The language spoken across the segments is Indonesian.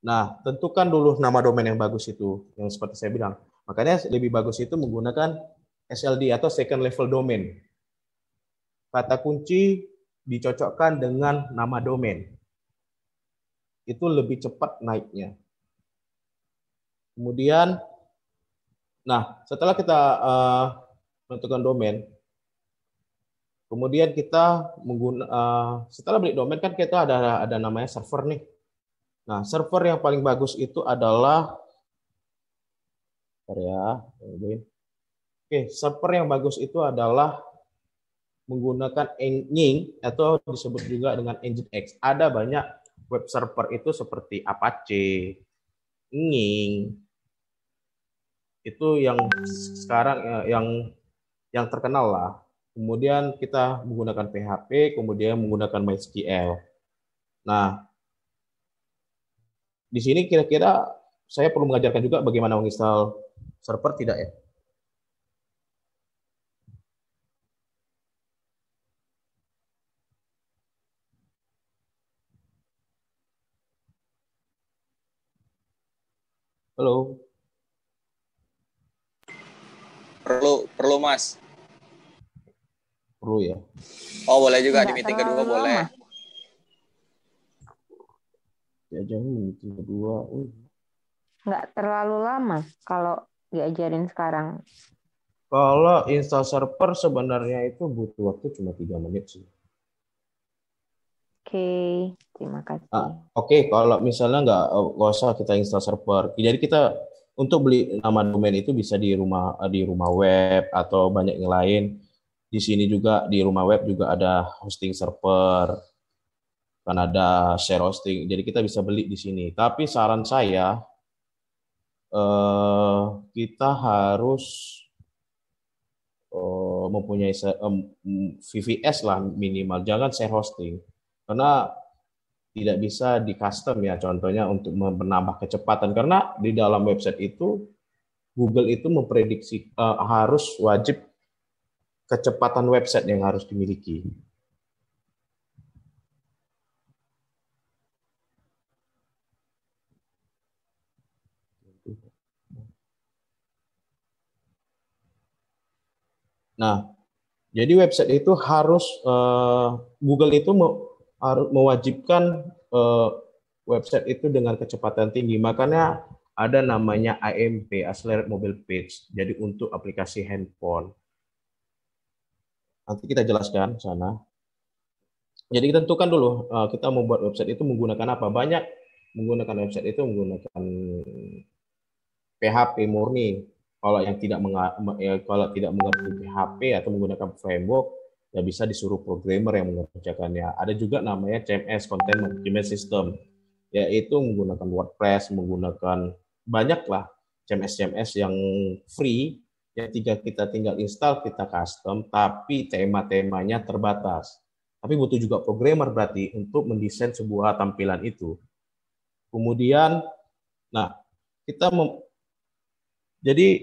Nah, tentukan dulu nama domain yang bagus itu, yang seperti saya bilang. Makanya lebih bagus itu menggunakan SLD atau second level domain. Kata kunci dicocokkan dengan nama domain. Itu lebih cepat naiknya. Kemudian, nah setelah kita menentukan domain, kemudian kita setelah beli domain kan kita ada namanya server nih. Nah, server yang paling bagus itu adalah server yang bagus itu adalah menggunakan Nying atau disebut juga dengan Nginx. Ada banyak web server itu seperti Apache, Nying. Itu yang sekarang yang terkenal lah. Kemudian kita menggunakan PHP, kemudian menggunakan MySQL. Nah, di sini kira-kira saya perlu mengajarkan juga bagaimana menginstal server tidak ya? Halo? Perlu Mas. Perlu ya? Oh boleh juga, di Nggak meeting terlalu kedua boleh. lama. Ya jangan meeting kedua. Nggak terlalu lama kalau diajarin sekarang. Kalau install server sebenarnya itu butuh waktu cuma 3 menit sih. Oke, terima kasih. Oke, kalau misalnya nggak usah kita install server. Jadi kita untuk beli nama domain itu bisa di rumah web atau banyak yang lain. Di sini juga di rumah web juga ada hosting server, kan ada share hosting. Jadi kita bisa beli di sini. Tapi saran saya kita harus mempunyai VVS lah minimal. Jangan share hosting karena tidak bisa di custom ya, contohnya untuk menambah kecepatan, karena di dalam website itu Google itu memprediksi harus wajib kecepatan website yang harus dimiliki. Nah, jadi website itu harus Google itu harus mewajibkan website itu dengan kecepatan tinggi. Makanya ada namanya AMP, Accelerated Mobile Page. Jadi untuk aplikasi handphone. Nanti kita jelaskan sana. Jadi kita tentukan dulu kita membuat website itu menggunakan apa. Banyak menggunakan website itu menggunakan PHP murni. Kalau yang kalau tidak mengerti PHP atau menggunakan framework, ya bisa disuruh programmer yang mengerjakannya. Ada juga namanya CMS, Content Management System, yaitu menggunakan WordPress, menggunakan banyaklah CMS yang free, yang kita tinggal install, kita custom, tapi tema-temanya terbatas. Tapi butuh juga programmer berarti untuk mendesain sebuah tampilan itu. Kemudian, nah kita jadi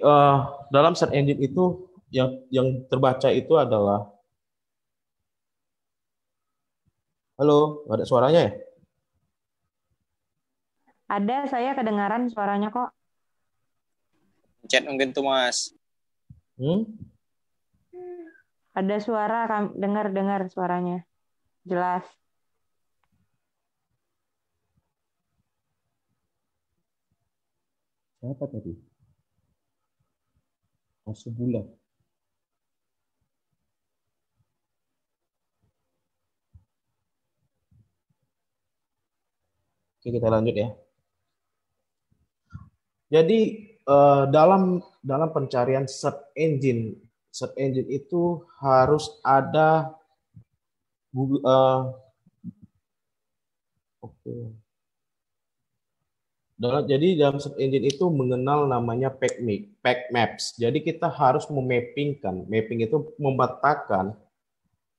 dalam search engine itu yang terbaca itu adalah, halo, ada suaranya ya? Ada, saya kedengaran suaranya kok. Chat mungkin tuh Mas. Ada suara, dengar suaranya. Jelas. Siapa tadi? Sebulan. Oke, kita lanjut ya. Jadi dalam pencarian search engine itu harus ada Google. Jadi dalam search engine itu mengenal namanya pack maps. Jadi kita harus memappingkan. Mapping itu memetakan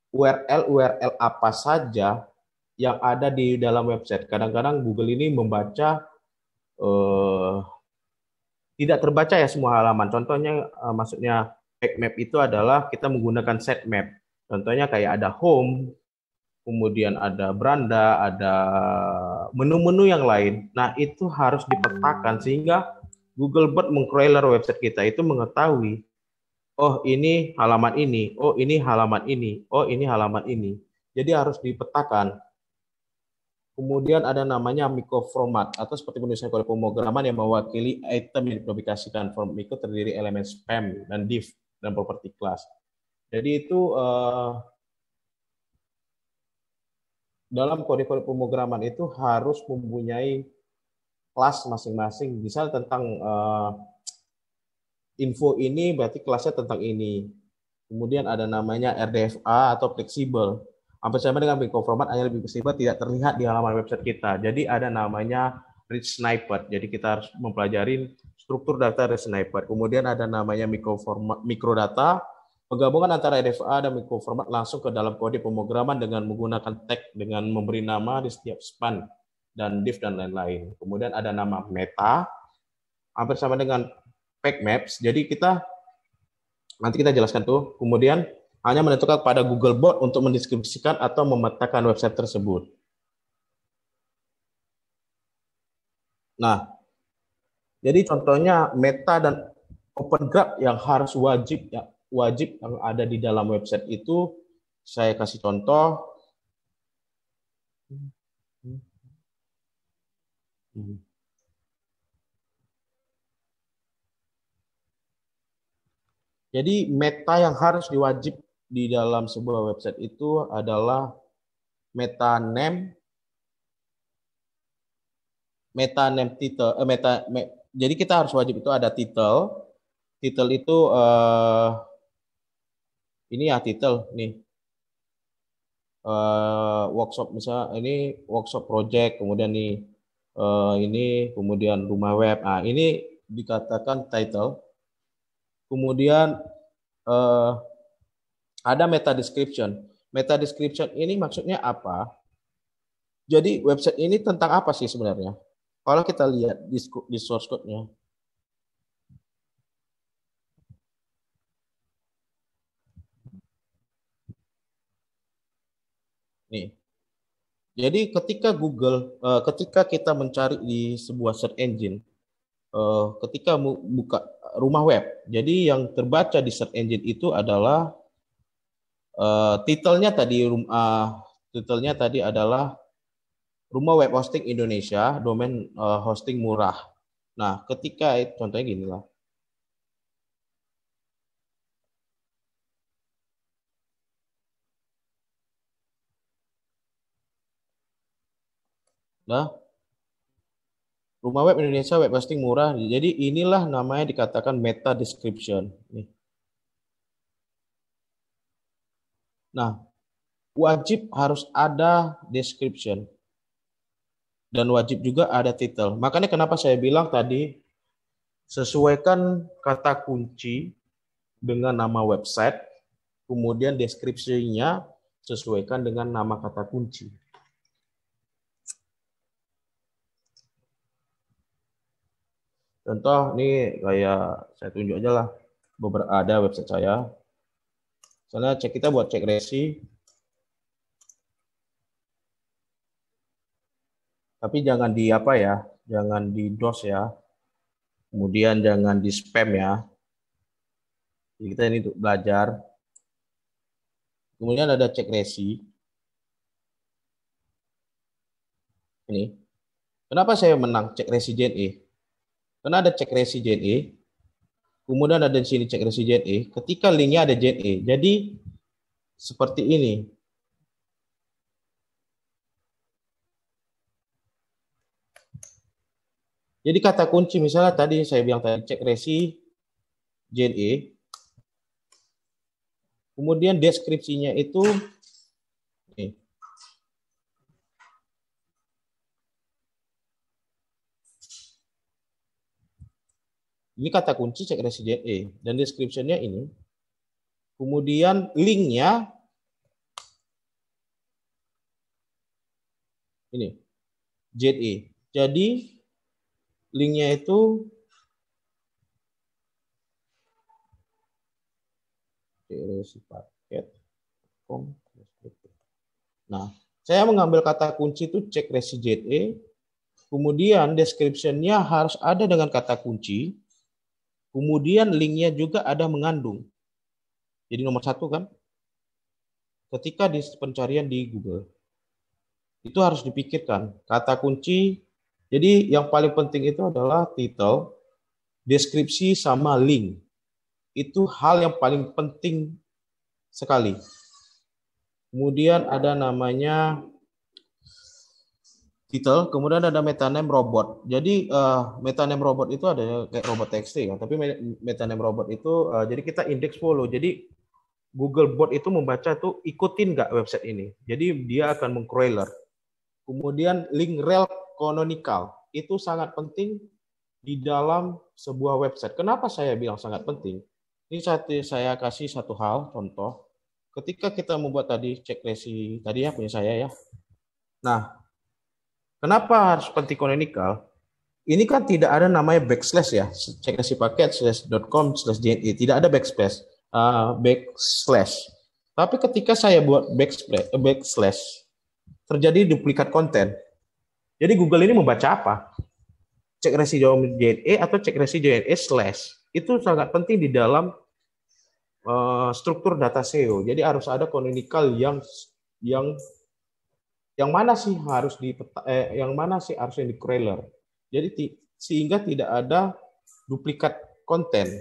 URL apa saja yang ada di dalam website. Kadang-kadang Google ini membaca tidak terbaca ya semua halaman. Contohnya maksudnya pack map itu adalah kita menggunakan set map. Contohnya kayak ada home, kemudian ada beranda, ada menu-menu yang lain. Nah, itu harus dipetakan sehingga Googlebot mengcrawler website kita itu mengetahui, oh ini halaman ini, oh ini halaman ini, oh ini halaman ini. Jadi harus dipetakan. Kemudian ada namanya microformat atau seperti penulisan kode pemrograman yang mewakili item yang dipublikasikan. Form itu terdiri elemen spam dan div dan property class. Jadi itu dalam kode-kode pemrograman itu harus mempunyai kelas masing-masing. Misal tentang info ini berarti kelasnya tentang ini. Kemudian ada namanya RDFA atau fleksibel. Hampir sama dengan microformat, hanya lebih fleksibel, tidak terlihat di halaman website kita. Jadi ada namanya rich snippet. Jadi kita harus mempelajari struktur data rich snippet. Kemudian ada namanya microformat, microdata, penggabungan antara RDFA dan microformat langsung ke dalam kode pemrograman dengan menggunakan tag dengan memberi nama di setiap span dan div dan lain-lain. Kemudian ada nama meta, hampir sama dengan pack maps. Jadi nanti kita jelaskan tuh. Kemudian hanya menentukan pada Googlebot untuk mendeskripsikan atau memetakan website tersebut. Nah, jadi contohnya meta dan open graph yang harus wajib yang ada di dalam website itu, saya kasih contoh. Jadi meta yang harus diwajib di dalam sebuah website itu adalah meta name title. Jadi kita harus wajib itu ada title. Title itu ini ya title nih. Workshop misalnya ini workshop project, kemudian nih ini kemudian rumah web. Nah, ini dikatakan title. Kemudian ada meta description. Meta description ini maksudnya apa? Jadi website ini tentang apa sih sebenarnya? Kalau kita lihat di source code-nya. Nih. Jadi ketika kita mencari di sebuah search engine, ketika buka rumah web, jadi yang terbaca di search engine itu adalah titelnya tadi adalah rumah web hosting Indonesia, domain hosting murah. Nah, ketika contohnya gini lah. Nah, rumah web Indonesia web hosting murah. Jadi inilah namanya dikatakan meta description. Nih. Nah, wajib harus ada description. Dan wajib juga ada title. Makanya kenapa saya bilang tadi, sesuaikan kata kunci dengan nama website, kemudian deskripsinya sesuaikan dengan nama kata kunci. Contoh, ini kayak saya tunjuk aja lah, ada website saya. Misalnya kita buat cek resi, tapi jangan di jangan di DOS ya. Kemudian jangan di spam ya. Jadi kita ini untuk belajar. Kemudian ada cek resi. Ini. Kenapa saya menang cek resi JNE? Karena ada cek resi JNE. Kemudian ada di sini cek resi JNE. Ketika linknya ada JNE. Jadi seperti ini. Jadi kata kunci misalnya tadi saya bilang tadi cek resi JNE. Kemudian deskripsinya itu nih. Ini kata kunci cek resi JNE dan deskripsinya ini. Kemudian linknya ini JNE. Jadi linknya itu resi paket. Nah, Saya mengambil kata kunci itu cek resi JE, kemudian description-nya harus ada dengan kata kunci, kemudian link-nya juga ada mengandung. Jadi nomor 1 kan, ketika di pencarian di Google, itu harus dipikirkan kata kunci. Jadi yang paling penting itu adalah title, deskripsi, sama link. Itu hal yang paling penting sekali. Kemudian ada namanya title, kemudian ada metaname robot. Jadi metaname robot itu ada kayak robot TXT ya, tapi metaname robot itu jadi kita index follow. Jadi Google Bot itu membaca tuh ikutin nggak website ini. Jadi dia akan mengcrawler. Kemudian link rel canonical itu sangat penting di dalam sebuah website. Kenapa saya bilang sangat penting? Ini saya kasih satu hal contoh. Ketika kita membuat tadi cek resi tadi ya punya saya ya. Nah, kenapa harus penting canonical? Ini kan tidak ada namanya backslash ya. Cek resi paket /com/jne tidak ada backslash. Tapi ketika saya buat backslash terjadi duplikat konten. Jadi Google ini membaca apa? Cek resi JNE atau cek resi JNE / itu sangat penting di dalam struktur data SEO. Jadi harus ada canonical yang mana sih harus yang di crawler. Jadi sehingga tidak ada duplikat konten.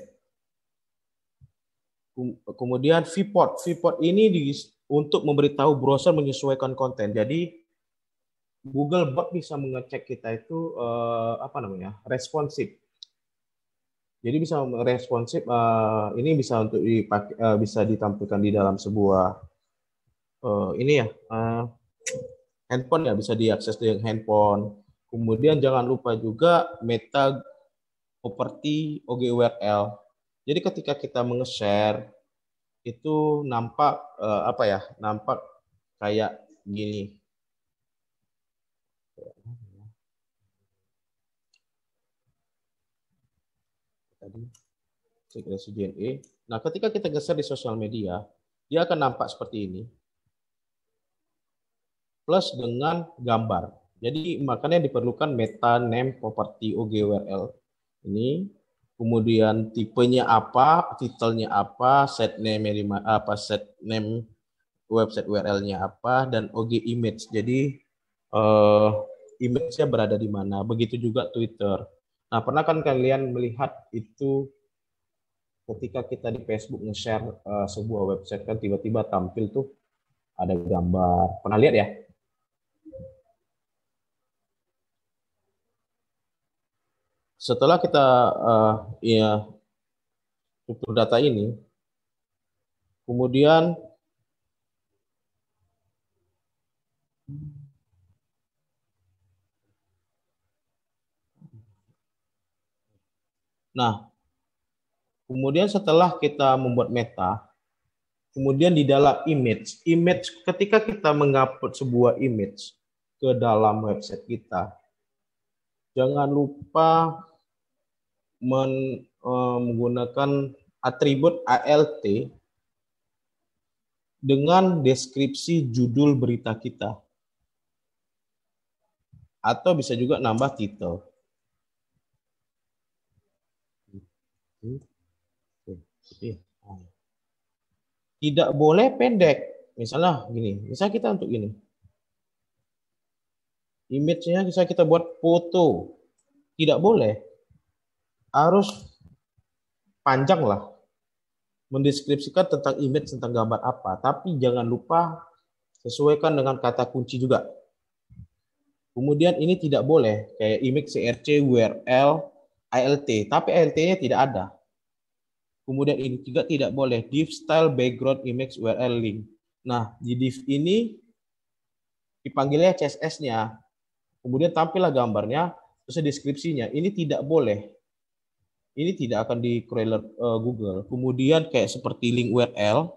Kemudian vport ini untuk memberitahu browser menyesuaikan konten. Jadi Google Bot bisa mengecek kita itu responsif. Jadi bisa responsif. Ini bisa untuk dipakai, bisa ditampilkan di dalam sebuah handphone ya, bisa diakses dengan handphone. Kemudian jangan lupa juga meta property OGURL. Jadi ketika kita menge-share itu nampak nampak kayak gini. Tadi cek resi JNE. Nah, ketika kita geser di sosial media, dia akan nampak seperti ini. Plus dengan gambar. Jadi makanya diperlukan meta name property OGURL ini. Kemudian tipenya apa, titelnya apa, set name website URL-nya apa, dan OG image. Jadi image-nya berada di mana. Begitu juga Twitter. Nah, pernah kan kalian melihat itu ketika kita di Facebook nge-share sebuah website kan tiba-tiba tampil tuh ada gambar. Pernah lihat ya? Setelah kita struktur data ini, kemudian setelah kita membuat meta, kemudian di dalam image ketika kita mengupload sebuah image ke dalam website kita, jangan lupa menggunakan atribut ALT dengan deskripsi judul berita kita. Atau bisa juga nambah titel. Tidak boleh pendek. Misalnya gini, misalnya kita untuk ini. Image-nya bisa kita buat foto. Tidak boleh. Harus panjang lah. Mendeskripsikan tentang image, tentang gambar apa. Tapi jangan lupa sesuaikan dengan kata kunci juga. Kemudian ini tidak boleh. Kayak image CRC, URL, ALT. Tapi ALT-nya tidak ada. Kemudian ini juga tidak boleh. Div style background image URL link. Nah, di div ini dipanggilnya CSS-nya. Kemudian tampillah gambarnya, terus deskripsinya. Ini tidak boleh. Ini tidak akan di crawler Google. Kemudian kayak seperti link URL.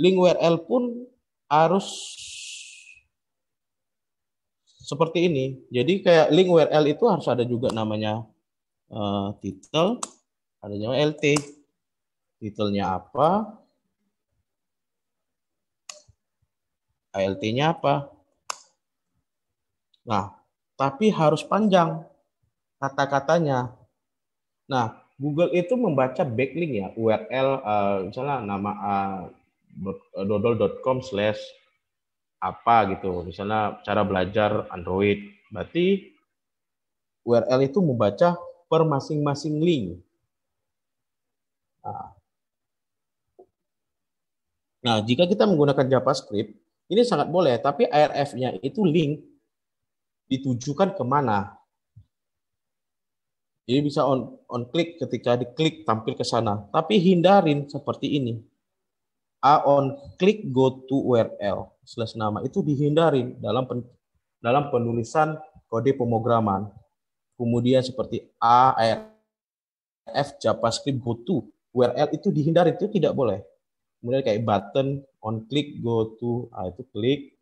Link URL pun harus seperti ini. Jadi kayak link URL itu harus ada juga namanya title, ada namanya LT. Titelnya apa? ALT-nya apa? Nah, tapi harus panjang kata-katanya. Nah, Google itu membaca backlink ya, URL misalnya nama dodol.com/apa gitu, misalnya cara belajar Android. Berarti URL itu membaca per masing-masing link. Nah, jika kita menggunakan JavaScript, ini sangat boleh, tapi href-nya itu link ditujukan kemana. Jadi bisa on click, ketika diklik tampil ke sana. Tapi hindarin seperti ini. On click go to URL / nama itu dihindarin dalam penulisan kode pemrograman. Kemudian seperti ARF JavaScript go to URL itu dihindarin, itu tidak boleh. Kemudian kayak button on click go to, itu klik.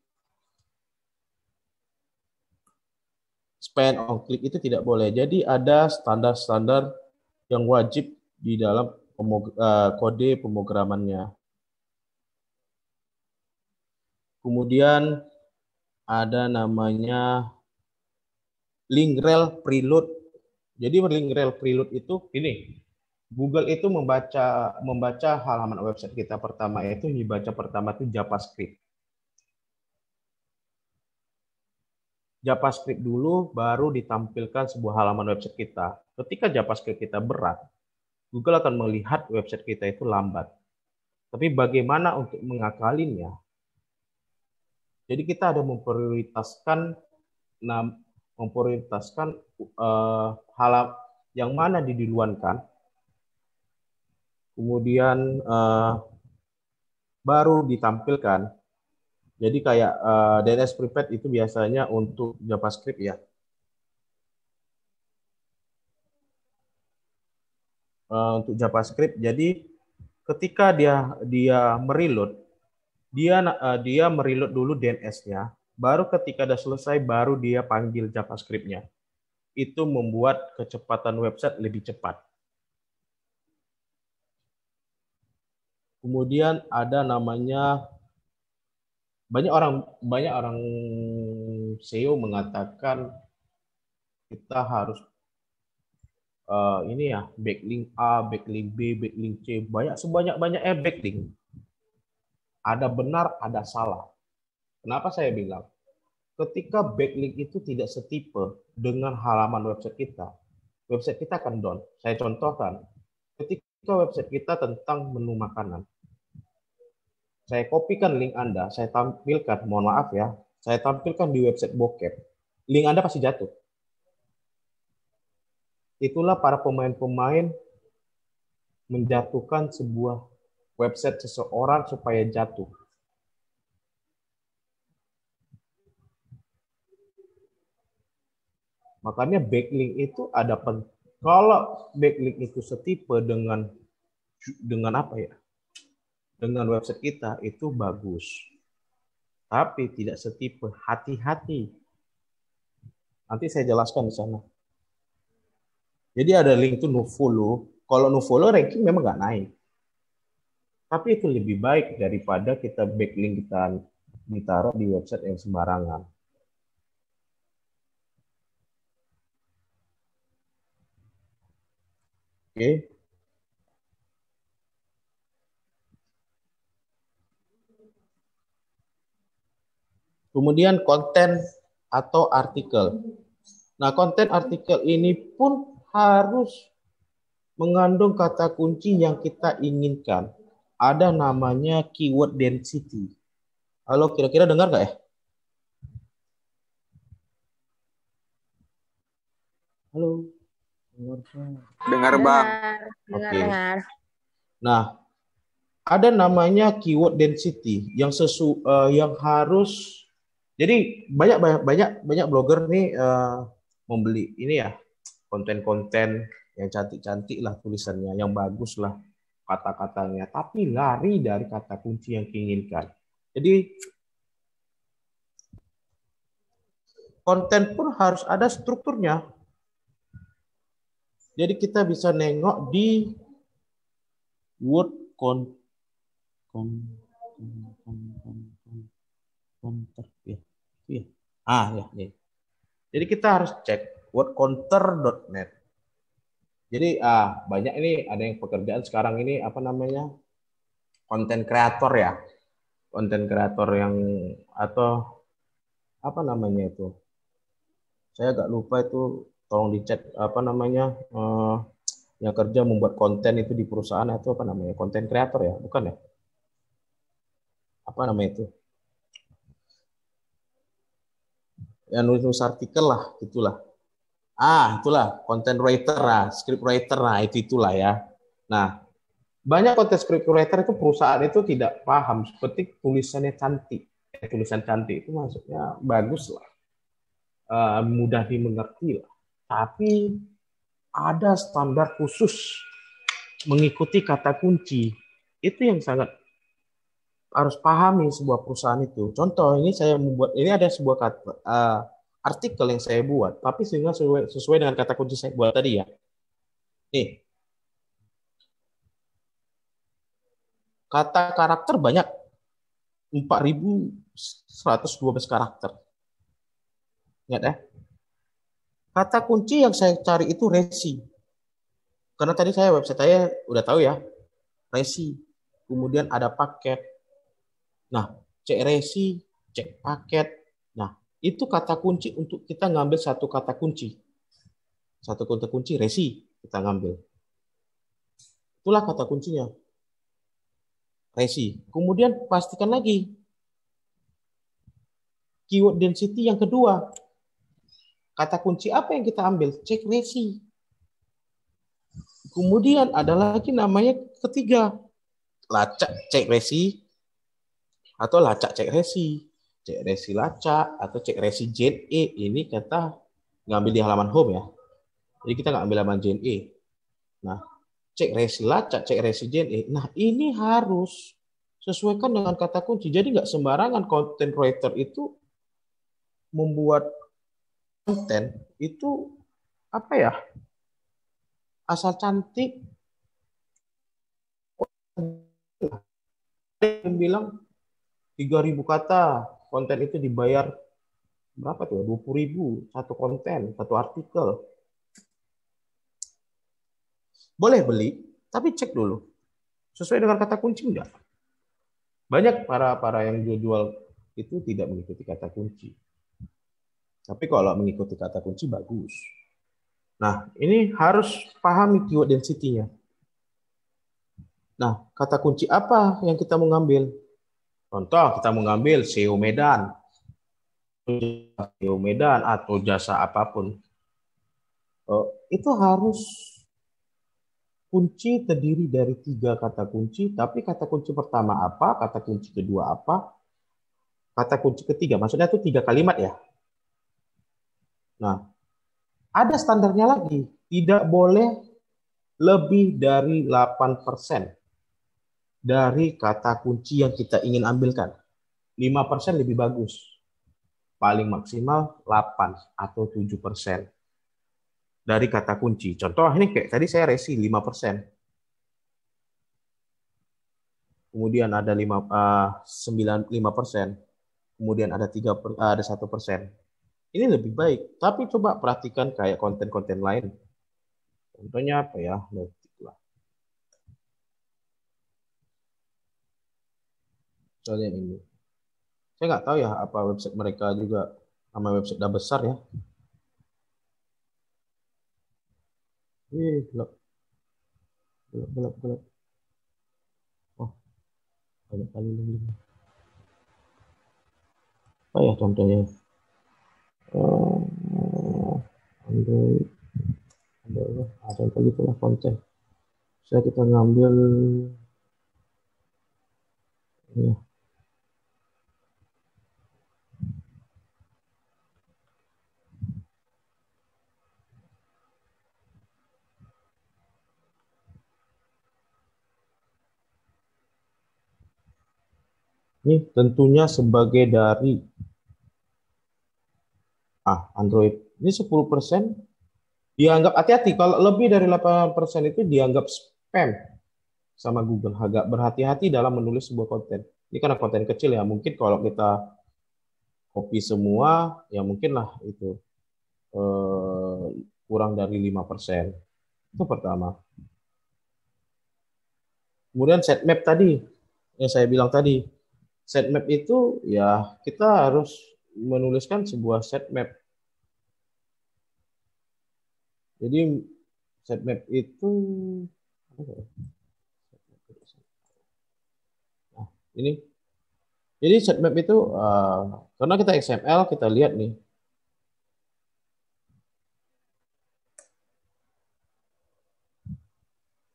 Span on click itu tidak boleh. Jadi ada standar-standar yang wajib di dalam kode pemrogramannya. Kemudian ada namanya link rel preload. Jadi link rel preload itu ini. Google itu membaca halaman website kita pertama itu pertama itu JavaScript. JavaScript dulu baru ditampilkan sebuah halaman website kita. Ketika JavaScript kita berat, Google akan melihat website kita itu lambat. Tapi bagaimana untuk mengakalinya? Jadi kita ada memprioritaskan hal yang mana diduluankan, kemudian baru ditampilkan. Jadi kayak DNS prepared itu biasanya untuk JavaScript ya. Untuk JavaScript, jadi ketika dia mereload, dia mereload dulu DNS-nya, baru ketika sudah selesai baru dia panggil JavaScript-nya. Itu membuat kecepatan website lebih cepat. Kemudian ada namanya banyak orang SEO mengatakan kita harus backlink A, backlink B, backlink C, sebanyak-banyaknya backlink. Ada benar, ada salah. Kenapa saya bilang? Ketika backlink itu tidak setipe dengan halaman website kita akan down. Saya contohkan, ketika website kita tentang menu makanan, saya kopikan link Anda, saya tampilkan, mohon maaf ya, saya tampilkan di website bokep, link Anda pasti jatuh. Itulah para pemain-pemain menjatuhkan sebuah website seseorang supaya jatuh. Makanya backlink itu ada kalau backlink itu setipe dengan apa ya? Dengan website kita itu bagus. Tapi tidak setipe, hati-hati. Nanti saya jelaskan di sana. Jadi ada link itu nofollow. Kalau nofollow ranking memang nggak naik. Tapi itu lebih baik daripada kita backlink kita ditaruh di website yang sembarangan. Oke. Kemudian konten atau artikel. Nah, konten artikel ini pun harus mengandung kata kunci yang kita inginkan. Ada namanya keyword density. Halo, kira-kira dengar nggak ya? Halo. Dengar, Bang. Dengar. Nah, ada namanya keyword density yang harus. Jadi banyak blogger nih membeli ini ya, konten-konten yang cantik-cantik lah tulisannya, yang bagus lah kata-katanya, tapi lari dari kata kunci yang diinginkan. Jadi konten pun harus ada strukturnya. Jadi kita bisa nengok di word Counter, ya. Ya. Ya, nih. Jadi kita harus cek wordcounter.net. Jadi banyak ini ada yang pekerjaan sekarang ini apa namanya? Konten kreator ya. Konten kreator yang atau apa namanya itu? Saya agak lupa itu, tolong dicek apa namanya? Yang kerja membuat konten itu di perusahaan itu apa namanya? Konten kreator ya, bukan ya? Apa namanya itu? Ya nulis artikel lah, itulah. Itulah content writer lah, script writer lah, itulah ya. Nah, banyak content script writer itu perusahaan itu tidak paham seperti tulisannya cantik. Tulisan cantik itu maksudnya bagus lah, mudah dimengerti lah. Tapi ada standar khusus mengikuti kata kunci. Itu yang sangat harus pahami sebuah perusahaan itu. Contoh ini saya membuat, ini ada sebuah artikel yang saya buat, tapi sehingga sesuai dengan kata kunci saya buat tadi ya. Nih, kata karakter banyak, 4.112 karakter. Ingat ya? Kata kunci yang saya cari itu resi. Karena tadi website saya udah tahu ya, resi. Kemudian ada paket. Nah, cek resi, cek paket. Nah, itu kata kunci untuk kita ngambil satu kata kunci. Satu kata kunci resi kita ngambil. Itulah kata kuncinya. Resi. Kemudian pastikan lagi keyword density yang kedua. Kata kunci apa yang kita ambil? Cek resi. Kemudian ada lagi namanya ketiga. Lacak cek resi atau lacak cek resi. Cek resi lacak atau cek resi JNE. Ini kita ngambil di halaman home ya. Jadi kita nggak ambil halaman JNE. Nah, cek resi lacak, cek resi JNE. Nah, ini harus sesuaikan dengan kata kunci. Jadi nggak sembarangan content writer itu membuat konten itu apa ya? Asal cantik. Yang bilang 3.000 kata, konten itu dibayar berapa tuh? 20.000 satu konten, satu artikel. Boleh beli, tapi cek dulu. Sesuai dengan kata kunci enggak? Banyak para yang jual itu tidak mengikuti kata kunci. Tapi kalau mengikuti kata kunci bagus. Nah, ini harus pahami keyword density-nya. Nah, kata kunci apa yang kita mau ngambil? Contoh, kita mau ngambil SEO Medan. SEO Medan atau jasa apapun. Itu harus kunci terdiri dari 3 kata kunci, tapi kata kunci pertama apa, kata kunci kedua apa, kata kunci ketiga. Maksudnya itu 3 kalimat ya. Nah, ada standarnya lagi. Tidak boleh lebih dari 8% dari kata kunci yang kita ingin ambilkan. 5% lebih bagus. Paling maksimal 8 atau 7% dari kata kunci. Contoh ini kayak tadi saya resi 5%. Kemudian ada 5%. Kemudian ada 1%. Ini lebih baik. Tapi coba perhatikan kayak konten-konten lain. Contohnya apa ya? Misalnya ini. Saya nggak tahu ya apa website mereka juga nama website udah besar ya. Gelap. Oh, banyak kali link. Apa ya contohnya? Android. Ada begitulah konten. Saya kita ngambil ini. Ini tentunya sebagai dari Android. Ini 10% dianggap, hati-hati kalau lebih dari 8% itu dianggap spam sama Google. Agak berhati-hati dalam menulis sebuah konten. Ini karena konten kecil ya. Mungkin kalau kita copy semua, ya mungkin lah itu kurang dari 5%. Itu pertama. Kemudian sitemap tadi, yang saya bilang tadi. Sitemap itu ya kita harus menuliskan sebuah sitemap. Jadi sitemap itu nah, ini. Jadi sitemap itu karena kita XML, kita lihat nih.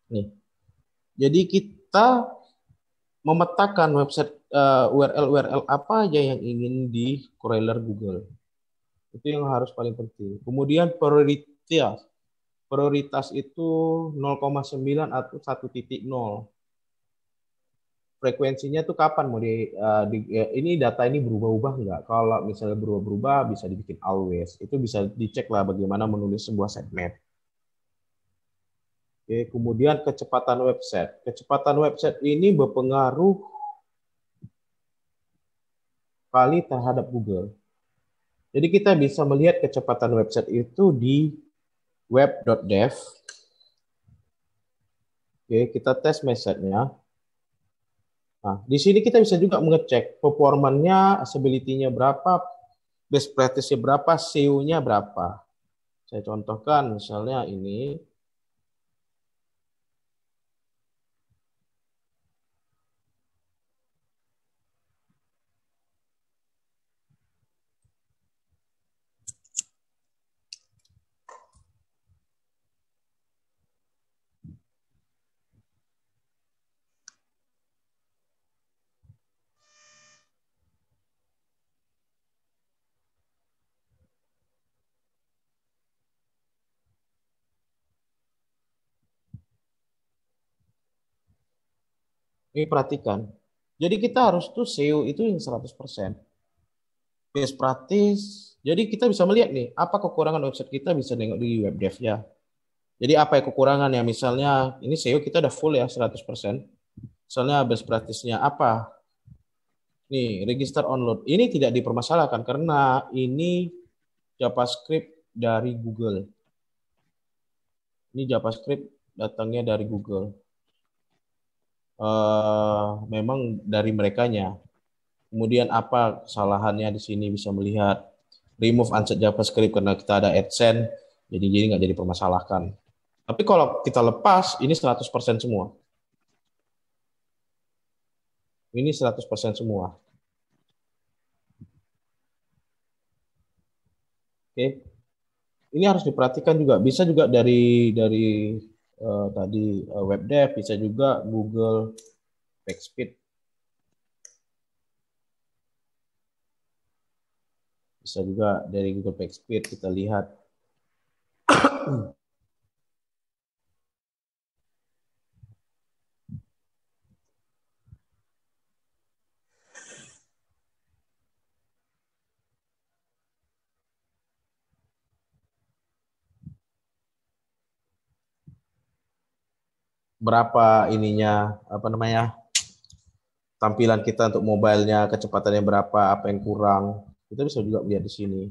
Nih. Jadi kita memetakan website URL apa aja yang ingin di crawler Google. Itu yang harus paling penting. Kemudian prioritas. Prioritas itu 0,9 atau 1.0. Frekuensinya tuh kapan mau ini data ini berubah-ubah nggak? Kalau misalnya berubah-ubah bisa dibikin always. Itu bisa dicek lah bagaimana menulis sebuah sitemap. Oke, kemudian kecepatan website. Kecepatan website ini berpengaruh kali terhadap Google. Jadi kita bisa melihat kecepatan website itu di web.dev. Oke, kita tes message-nya. Nah, di sini kita bisa juga mengecek performanya, accessibility-nya berapa, best practice-nya berapa, SEO-nya berapa. Saya contohkan misalnya ini. Ini perhatikan. Jadi kita harus tuh SEO itu yang 100%. Best practice. Jadi kita bisa melihat nih, apa kekurangan website kita bisa nengok di web dev ya. Jadi apa ya kekurangan ya, misalnya ini SEO kita udah full ya 100%. Misalnya best practice-nya apa? Nih, register onload. Ini tidak dipermasalahkan karena ini JavaScript dari Google. Ini JavaScript datangnya dari Google. Memang dari merekanya. Kemudian apa kesalahannya di sini bisa melihat remove unset JavaScript karena kita ada AdSense, jadi nggak jadi permasalahkan. Tapi kalau kita lepas, ini 100% semua. Ini 100% semua. Oke. Ini harus diperhatikan juga. Bisa juga dari tadi web dev, bisa juga Google PageSpeed. Bisa juga dari Google PageSpeed kita lihat. Berapa ininya, apa namanya, tampilan kita untuk mobilenya, kecepatannya berapa, apa yang kurang. Kita bisa juga lihat di sini.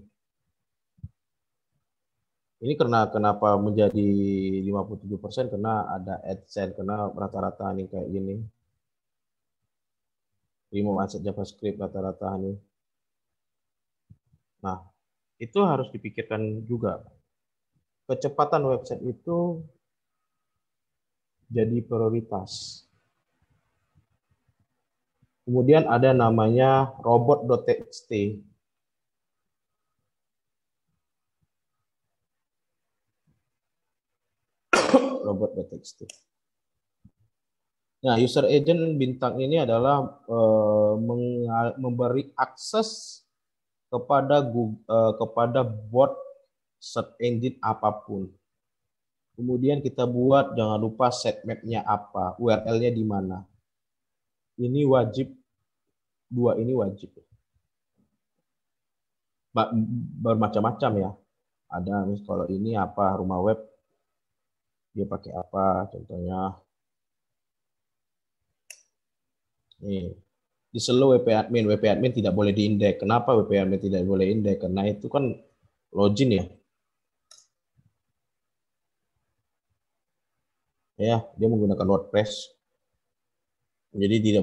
Ini kenapa menjadi 57% karena ada AdSense, karena rata-rata nih kayak gini. Remove unset JavaScript rata-rata nih. Nah, itu harus dipikirkan juga. Kecepatan website itu jadi prioritas. Kemudian ada namanya robot.txt. Robot.txt. Nah, user agent bintang ini adalah memberi akses kepada bot search engine apapun. Kemudian kita buat, jangan lupa sitemap-nya apa, URL-nya di mana. Ini wajib, dua ini wajib. Bermacam-macam ya. Ada kalau ini apa, rumah web, dia pakai apa, contohnya. Nih. di selo WP admin. WP admin tidak boleh diindeks. Kenapa WP admin tidak boleh indeks? Karena itu kan login ya. Ya, dia menggunakan WordPress. Jadi tidak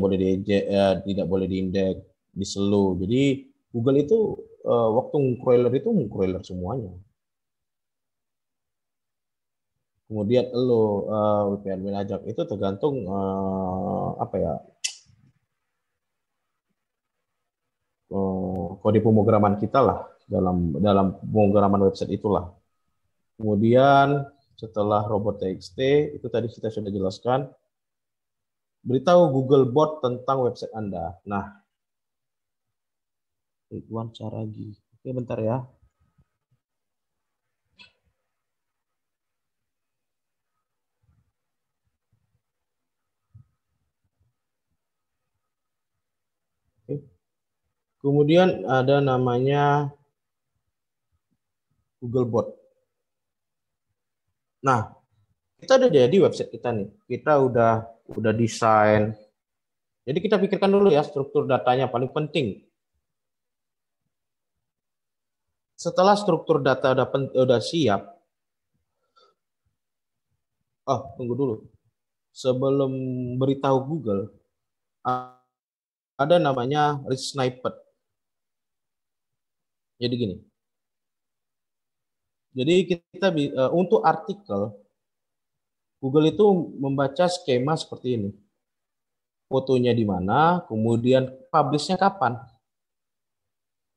boleh diindeks di selo. Jadi Google itu waktu mengcrawler itu mengcrawler semuanya. Kemudian WP admin ajak itu tergantung apa ya, kode pemrograman kita lah dalam pemrograman website itulah. Kemudian setelah robot.txt itu tadi kita sudah jelaskan, beritahu Googlebot tentang website Anda. Nah, Ridwan Saragi. Oke, bentar ya. Oke. Kemudian ada namanya Googlebot. Nah, kita udah jadi website kita nih. Kita udah desain. Jadi kita pikirkan dulu ya struktur datanya paling penting. Setelah struktur data udah siap, tunggu dulu. Sebelum beritahu Google, ada namanya rich snippet. Jadi gini. Jadi kita untuk artikel, Google itu membaca skema seperti ini. Fotonya di mana, kemudian publish-nya kapan.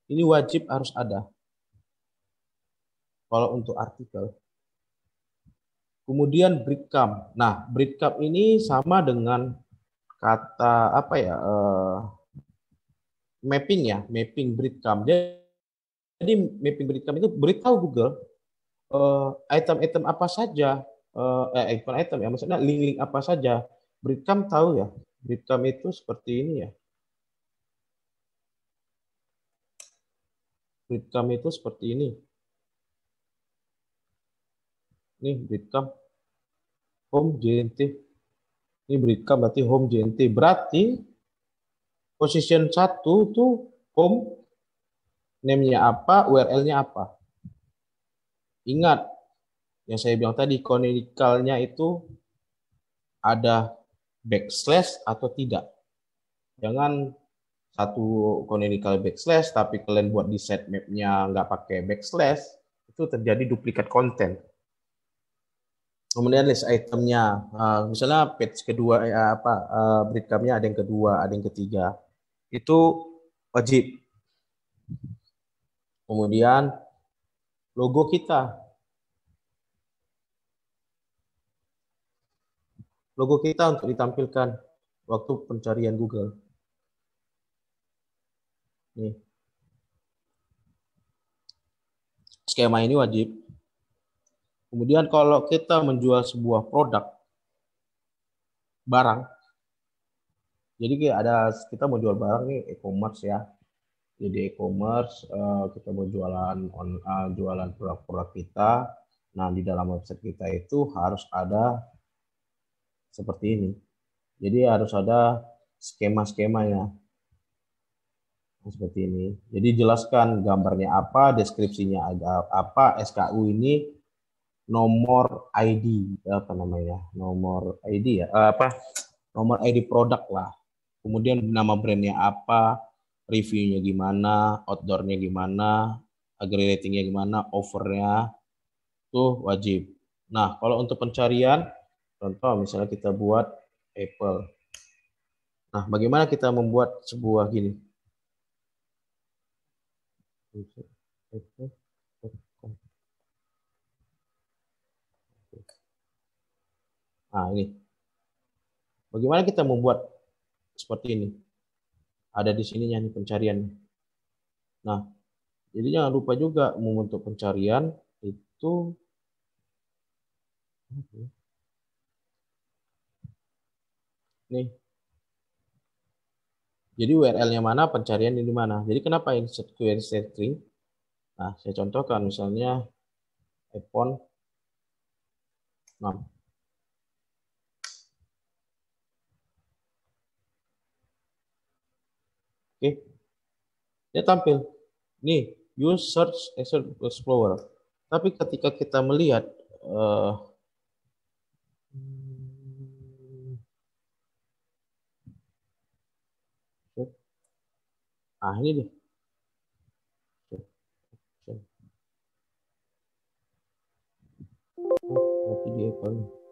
Ini wajib harus ada. Kalau untuk artikel. Kemudian breadcrumb. Nah, breadcrumb ini sama dengan kata apa ya? Mapping ya, mapping breadcrumb. Jadi mapping breadcrumb itu beritahu Google item-item apa saja, bukan item ya, maksudnya link-link apa saja. Breadcrumb tahu ya, breadcrumb itu seperti ini ya. Breadcrumb itu seperti ini. Ini breadcrumb home JNT. Ini breadcrumb berarti home JNT. Berarti position 1 tuh home, name-nya apa, URL-nya apa. Ingat, yang saya bilang tadi, canonical-nya itu ada backslash atau tidak. Jangan satu canonical backslash, tapi kalian buat di sitemap-nya nggak pakai backslash, itu terjadi duplikat konten. Kemudian list itemnya, misalnya page kedua, breadcrumb-nya ada yang kedua, ada yang ketiga, itu wajib. Kemudian logo kita, untuk ditampilkan waktu pencarian Google. Nih. Skema ini wajib. Kemudian kalau kita menjual sebuah produk, barang, jadi kita mau jual barang nih, e-commerce ya. Jadi e-commerce, kita mau jualan produk-produk kita. Nah, di dalam website kita itu harus ada seperti ini. Jadi harus ada skema-skemanya. Seperti ini. Jadi jelaskan gambarnya apa, deskripsinya ada apa, SKU ini nomor ID nomor ID ya, nomor ID produk lah. Kemudian nama brandnya apa, reviewnya gimana, outdoornya gimana, ratingnya gimana, offernya, tuh wajib. Nah, kalau untuk pencarian, contoh misalnya kita buat Apple. Nah, bagaimana kita membuat sebuah gini? Nah, ini. Bagaimana kita membuat seperti ini? Ada di sininya nih pencarian. Nah, jadi jangan lupa juga membentuk pencarian itu nih. Jadi URL-nya mana, pencarian di mana. Jadi kenapa insert query string? Nah, saya contohkan misalnya iPhone 6. Oke, dia tampil. Nih, use search explorer. Tapi ketika kita melihat ini deh. Mati di Apple.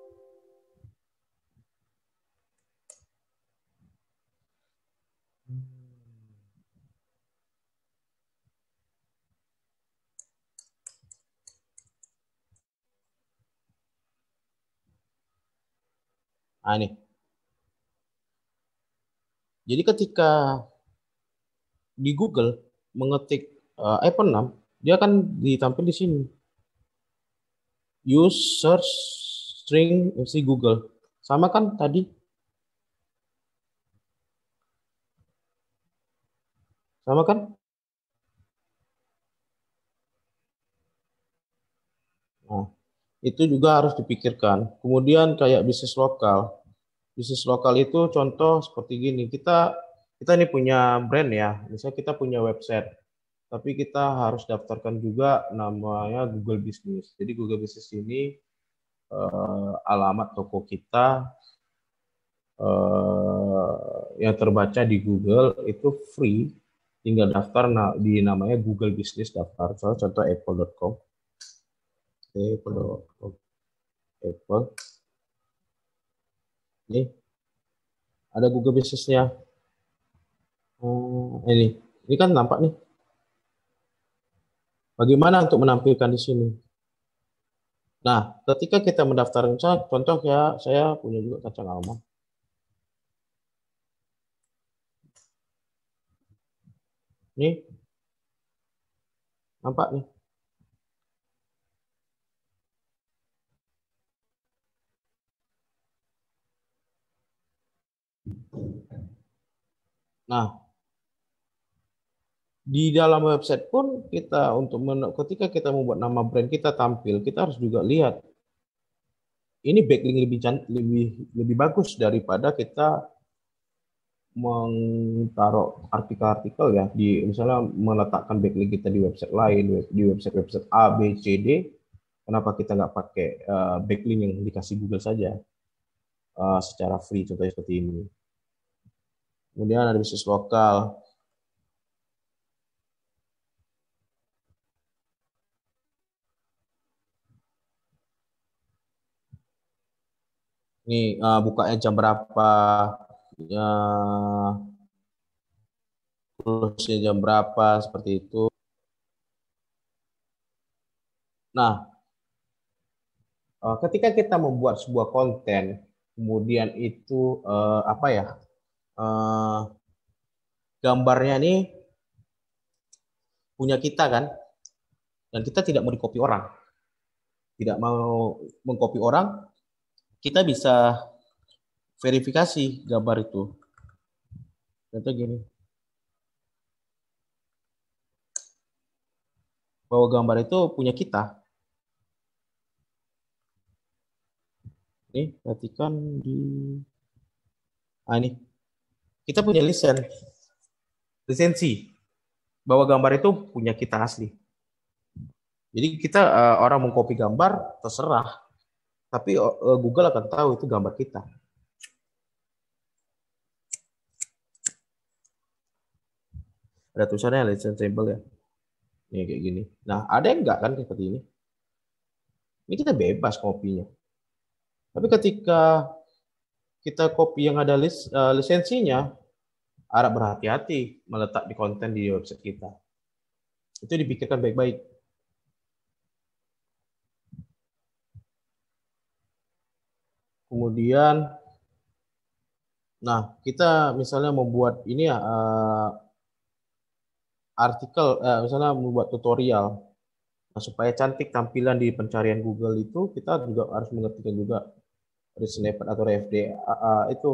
Ini. Jadi ketika di Google mengetik iPhone 6, dia akan ditampil di sini. Use search string si Google. Sama kan tadi? Sama kan? Nah, itu juga harus dipikirkan. Kemudian kayak bisnis lokal. Bisnis lokal itu contoh seperti gini. Kita ini punya brand ya. Misalnya kita punya website. Tapi kita harus daftarkan juga namanya Google Business. Jadi Google Business ini alamat toko kita yang terbaca di Google itu free. Tinggal daftar di namanya Google Business daftar. Contoh apple.com. Apple.com. Apple. Ini ada Google Business-nya. Ini kan nampak nih. Bagaimana untuk menampilkan di sini? Nah, ketika kita mendaftarkan, contoh ya, saya punya juga kacang almond. Nih, nampak nih. Nah, di dalam website pun kita ketika kita membuat nama brand kita tampil, kita harus juga lihat ini backlink lebih bagus daripada kita mentaruh artikel-artikel ya di misalnya meletakkan backlink kita di website lain, di website A, B, C, D. Kenapa kita nggak pakai backlink yang dikasih Google saja secara free, contohnya seperti ini. Kemudian ada bisnis lokal. Ini bukanya jam berapa, ya, close-nya jam berapa, seperti itu. Nah, ketika kita membuat sebuah konten, kemudian itu apa ya, gambarnya nih punya kita kan, dan kita tidak mau di-copy orang, tidak mau mengcopy orang, kita bisa verifikasi gambar itu. Contoh gini, bahwa gambar itu punya kita. Ini perhatikan di ini kita punya lisensi bahwa gambar itu punya kita asli. Jadi kita orang mengcopy gambar terserah, tapi Google akan tahu itu gambar kita. Ada tulisannya licensable ya. Ini kayak gini. Nah, ada yang enggak kan seperti ini? Ini kita bebas kopinya. Tapi ketika kita copy yang ada lisensinya, harap berhati-hati meletak di konten di website kita. Itu dipikirkan baik-baik. Kemudian, nah kita misalnya membuat ini ya artikel, misalnya membuat tutorial. Nah, supaya cantik tampilan di pencarian Google itu, kita juga harus mengertikan juga snippet atau RFD itu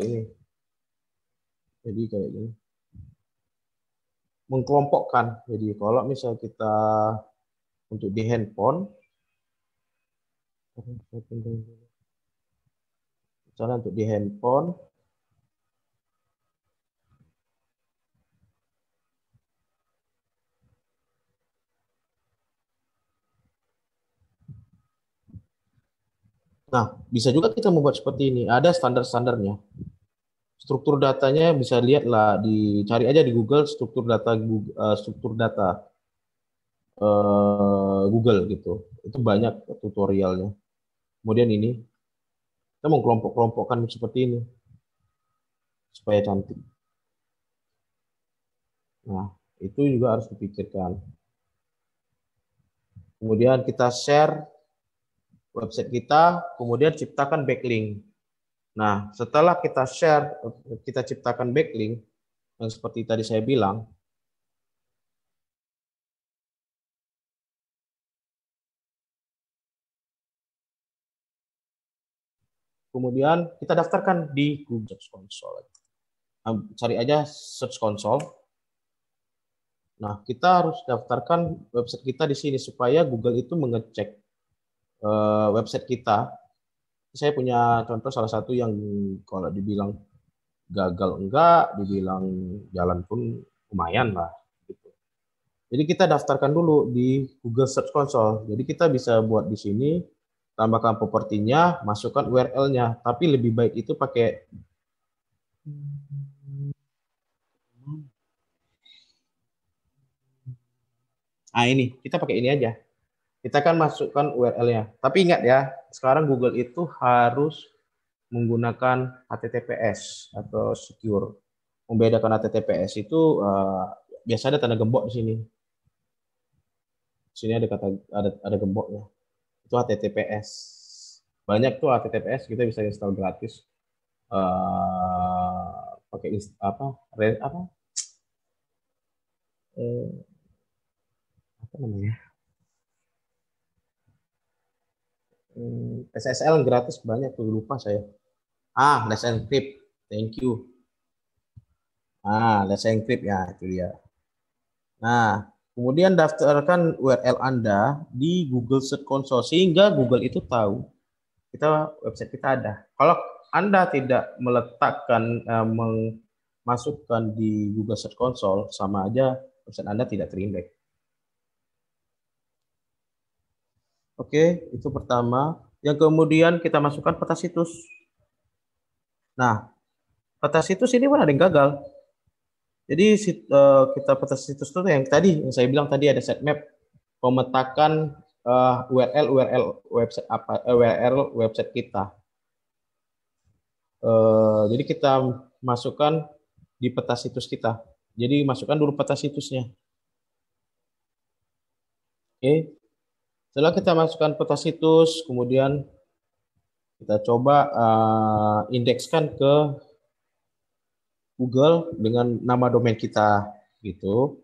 ini. Jadi kayak gini. Mengkelompokkan. Jadi kalau misal kita untuk di handphone, misalnya untuk di handphone, Nah, bisa juga kita membuat seperti ini. Ada standar-standarnya. Struktur datanya bisa lihat lah, dicari aja di Google struktur data Google gitu. Itu banyak tutorialnya. Kemudian ini kita mau kelompok-kelompokkan seperti ini supaya cantik. Nah, itu juga harus dipikirkan. Kemudian kita share website kita, kemudian ciptakan backlink. Nah, setelah kita share, kita ciptakan backlink, yang seperti tadi saya bilang, kemudian kita daftarkan di Google Search Console. Cari aja Search Console. Nah, kita harus daftarkan website kita di sini supaya Google itu mengecek website kita. Saya punya contoh salah satu yang kalau dibilang gagal enggak, dibilang jalan pun lumayan lah. Gitu. Jadi kita daftarkan dulu di Google Search Console. Jadi kita bisa buat di sini, tambahkan propertinya, masukkan URL-nya. Tapi lebih baik itu pakai ini, kita pakai ini aja. Kita kan masukkan URL-nya. Tapi ingat ya, sekarang Google itu harus menggunakan HTTPS atau secure. Membedakan HTTPS itu biasa ada tanda gembok di sini. Di sini ada kata ada gemboknya. Itu HTTPS. Banyak tuh HTTPS kita bisa install gratis. Pakai apa namanya? SSL gratis banyak tuh, lupa saya. Let's Encrypt. Thank you. Let's Encrypt ya, itu dia. Nah, kemudian daftarkan URL Anda di Google Search Console sehingga Google itu tahu website kita ada. Kalau Anda tidak meletakkan memasukkan di Google Search Console, sama aja website Anda tidak terindeks. Oke, itu pertama. Yang kemudian kita masukkan peta situs. Nah, peta situs ini pun ada yang gagal. Jadi kita peta situs itu yang tadi yang saya bilang tadi ada sitemap, pemetakan URL website kita. Jadi kita masukkan di peta situs kita. Jadi masukkan dulu peta situsnya. Oke. Setelah kita masukkan peta situs, kemudian kita coba indekskan ke Google dengan nama domain kita gitu.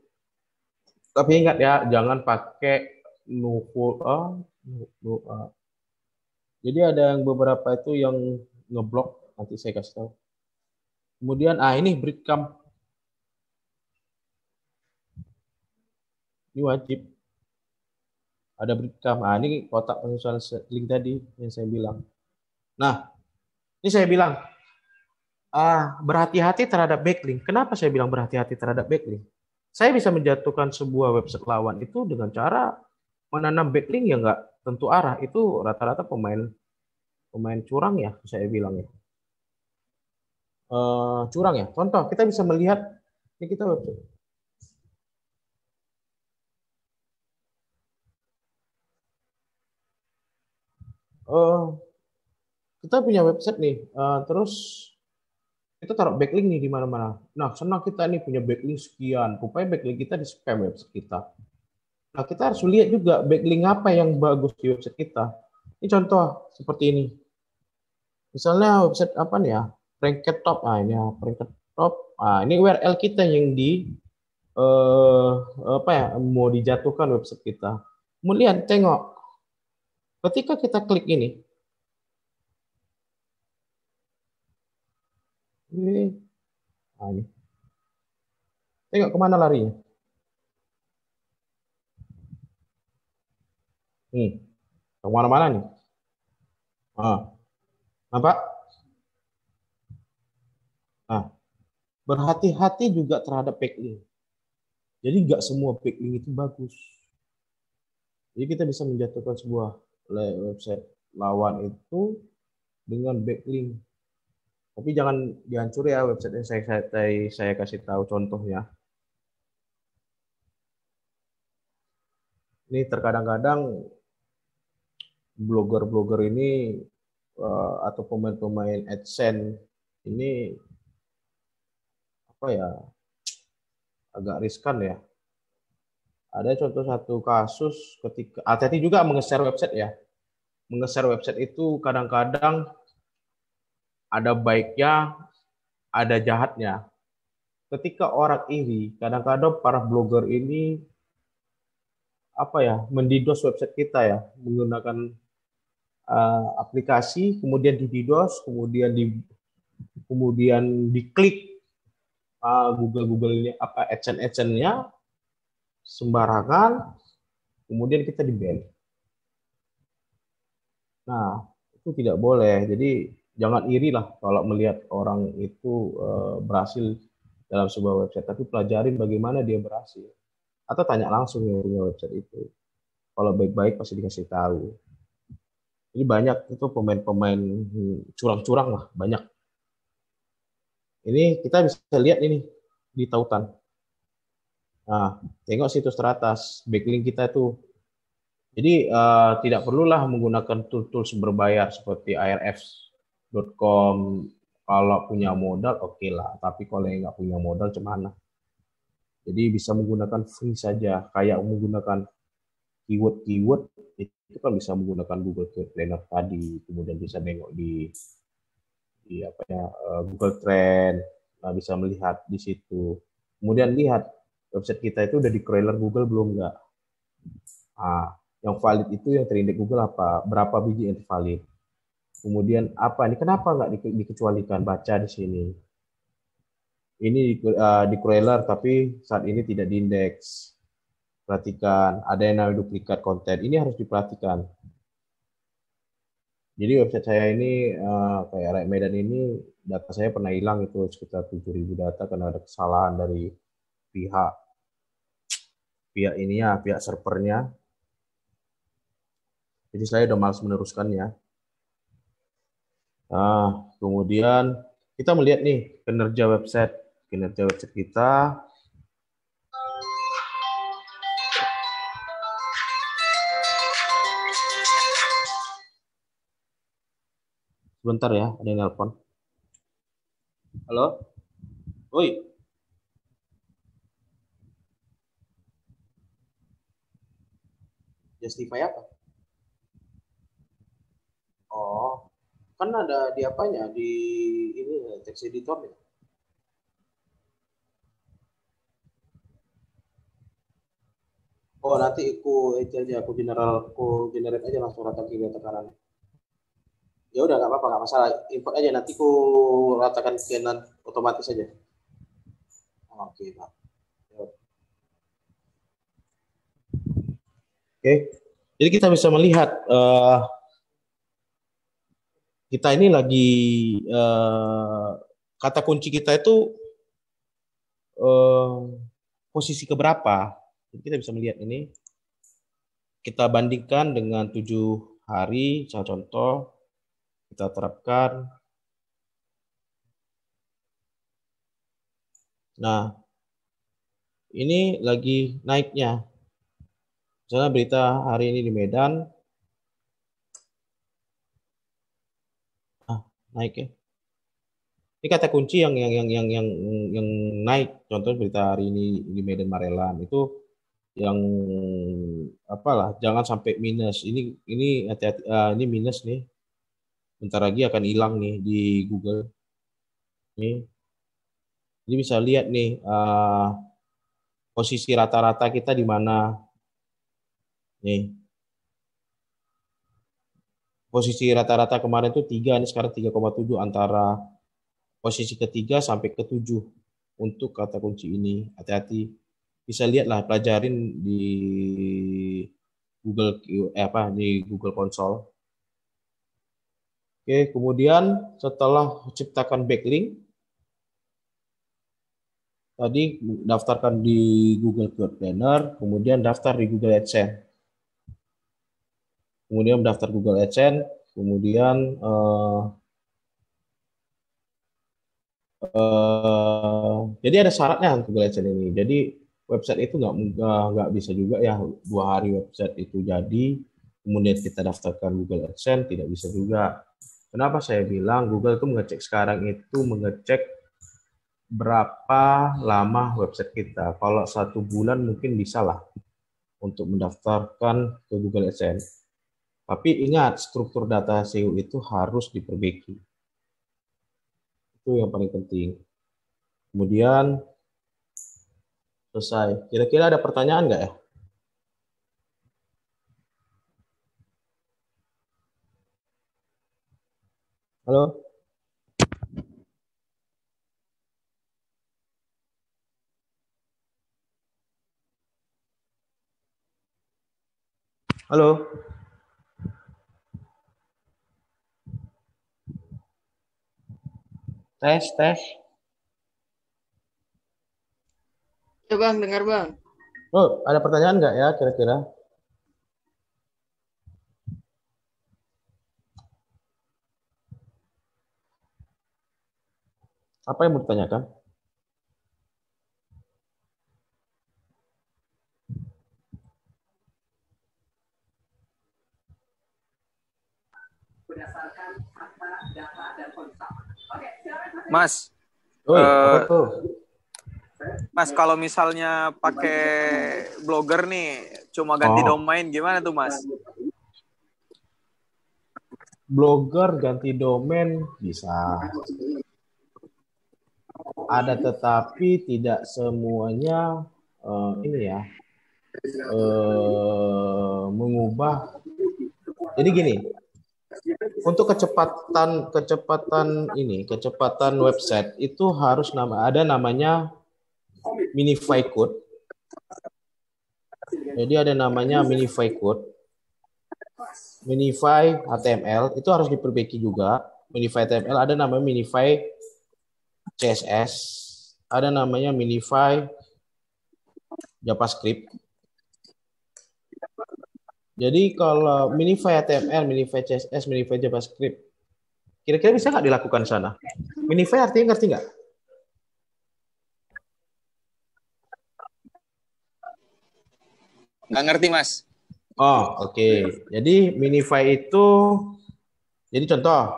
Tapi ingat ya, jangan pakai jadi ada yang beberapa itu yang ngeblok, nanti saya kasih tahu. Kemudian ini breadcrumb. Ini wajib. Ada breadcrumb. Ini kotak penyesuaian link tadi yang saya bilang. Nah, ini saya bilang berhati-hati terhadap backlink. Kenapa saya bilang berhati-hati terhadap backlink? Saya bisa menjatuhkan sebuah website lawan itu dengan cara menanam backlink yang nggak tentu arah. Itu rata-rata pemain curang ya, saya bilang ya. Curang ya. Contoh, kita bisa melihat ini kita website. Kita punya website nih, terus kita taruh backlink nih di mana-mana. Nah, senang kita nih punya backlink sekian, rupanya backlink kita di spam website kita. Nah, kita harus lihat juga backlink apa yang bagus di website kita. Ini contoh seperti ini. Misalnya website apa nih ya? Ranked Top. Ini ya, Ranked Top. Ini URL kita yang mau dijatuhkan website kita. Kemudian tengok. Ketika kita klik ini, ini. Tengok kemana larinya. Kemana-mana nih. Nampak? Berhati-hati juga terhadap backlink. Jadi nggak semua backlink itu bagus. Jadi kita bisa menjatuhkan sebuah website. lawan itu dengan backlink. Tapi jangan dihancur ya website yang saya kasih tahu contohnya. Ini terkadang-kadang blogger-blogger ini atau pemain-pemain AdSense ini apa ya, agak riskan ya. Ada contoh satu kasus ketika hati-hati juga menge-share website ya. Menge-share website itu kadang-kadang ada baiknya, ada jahatnya. Ketika orang iri, kadang-kadang para blogger ini apa ya, mendidos website kita ya, menggunakan aplikasi, kemudian di-DDoS, kemudian diklik Google-nya apa AdSense-nya sembarangan, kemudian kita di-ban. Nah, itu tidak boleh. Jadi jangan iri lah kalau melihat orang itu berhasil dalam sebuah website, tapi pelajarin bagaimana dia berhasil. Atau tanya langsung yang punya website itu. Kalau baik-baik pasti dikasih tahu. Ini banyak itu pemain-pemain curang-curang lah, banyak. Ini kita bisa lihat ini di tautan. Nah, tengok situs teratas, backlink kita itu. Jadi tidak perlulah menggunakan tools berbayar seperti ahrefs.com. Kalau punya modal oke lah, tapi kalau nggak punya modal cemana. Jadi bisa menggunakan free saja, kayak menggunakan keyword itu kan bisa menggunakan Google Planner tadi, kemudian bisa nengok di apa ya, Google Trend, nah bisa melihat di situ. Kemudian lihat website kita itu udah di crawler Google belum nggak? Nah, yang valid itu yang terindeks Google apa? Berapa biji yang valid? Kemudian apa ini? Kenapa nggak dikecualikan? Baca di sini. Ini di crawler tapi saat ini tidak diindeks. Perhatikan, ada yang namanya duplikat konten. Ini harus diperhatikan. Jadi website saya ini kayak Rakyat Medan ini data saya pernah hilang itu sekitar 7.000 data karena ada kesalahan dari pihak ini ya, pihak servernya. Jadi saya udah malas meneruskannya. Nah, kemudian kita melihat nih kinerja website kita. Sebentar ya, ada yang nelpon. Halo? Oi. Justify apa? Oh, kan ada di apanya? Di ini text editor ya? Oh, nanti aku generate aja langsung rata kiri atau kanan. Ya udah nggak apa-apa, nggak masalah, import aja, nanti ku ratakan scanan otomatis aja. Oke, Pak. Oke, jadi kita bisa melihat kita ini lagi kata kunci kita itu posisi keberapa. Jadi kita bisa melihat ini, kita bandingkan dengan 7 hari, contoh kita terapkan. Nah, ini lagi naiknya. Misalnya berita hari ini di Medan, naik ya. Ini kata kunci yang naik. Contoh berita hari ini di Medan Marelan itu yang apalah, jangan sampai minus. Ini hati-hati, ini minus nih. Bentar lagi akan hilang nih di Google. Nih. Jadi bisa lihat nih posisi rata-rata kita di mana. Nih. Posisi rata-rata kemarin itu 3, ini sekarang 3,7, antara posisi ketiga sampai ke-7 untuk kata kunci ini. Hati-hati. Bisa lihatlah, pelajarin di Google di Google Console. Oke, kemudian setelah ciptakan backlink, tadi daftarkan di Google Keyword Planner, kemudian daftar di Google AdSense. Kemudian daftar Google AdSense, Kemudian jadi ada syaratnya Google AdSense ini. Jadi website itu nggak bisa juga ya 2 hari website itu jadi, kemudian kita daftarkan Google AdSense, tidak bisa juga. Kenapa saya bilang Google itu mengecek berapa lama website kita. Kalau 1 bulan mungkin bisa lah untuk mendaftarkan ke Google AdSense. Tapi ingat, struktur data SEO itu harus diperbaiki. Itu yang paling penting. Kemudian selesai. Kira-kira ada pertanyaan nggak ya? Halo? Halo? Tes, tes. Ya bang, dengar bang. Oh, ada pertanyaan nggak ya kira-kira? Apa yang mau ditanyakan? Mas, Apa tuh? Mas kalau misalnya pakai blogger nih, cuma ganti domain gimana tuh Mas? Blogger ganti domain bisa. Ada, tetapi tidak semuanya mengubah. Jadi gini, untuk kecepatan website itu harus ada namanya minify code. Jadi ada namanya minify code. Minify HTML itu harus diperbaiki juga. Minify HTML ada namanya minify CSS, ada namanya minify JavaScript. Jadi kalau minify HTML, minify CSS, minify JavaScript, kira-kira bisa nggak dilakukan sana? Minify artinya ngerti nggak? Nggak ngerti Mas. Oh, oke. Jadi minify itu, jadi contoh,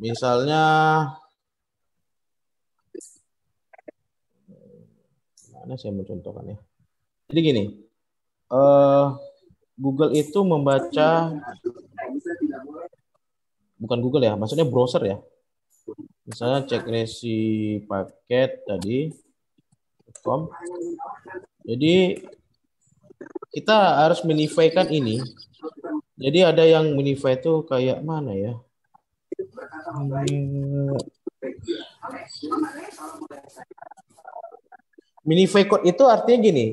misalnya, mana saya mau contohkan ya? Jadi gini, Google itu membaca, bukan Google ya, maksudnya browser ya. Misalnya cek resi paket tadi, .com. Jadi kita harus minify-kan ini. Jadi ada yang minify itu kayak mana ya? Minify code itu artinya gini,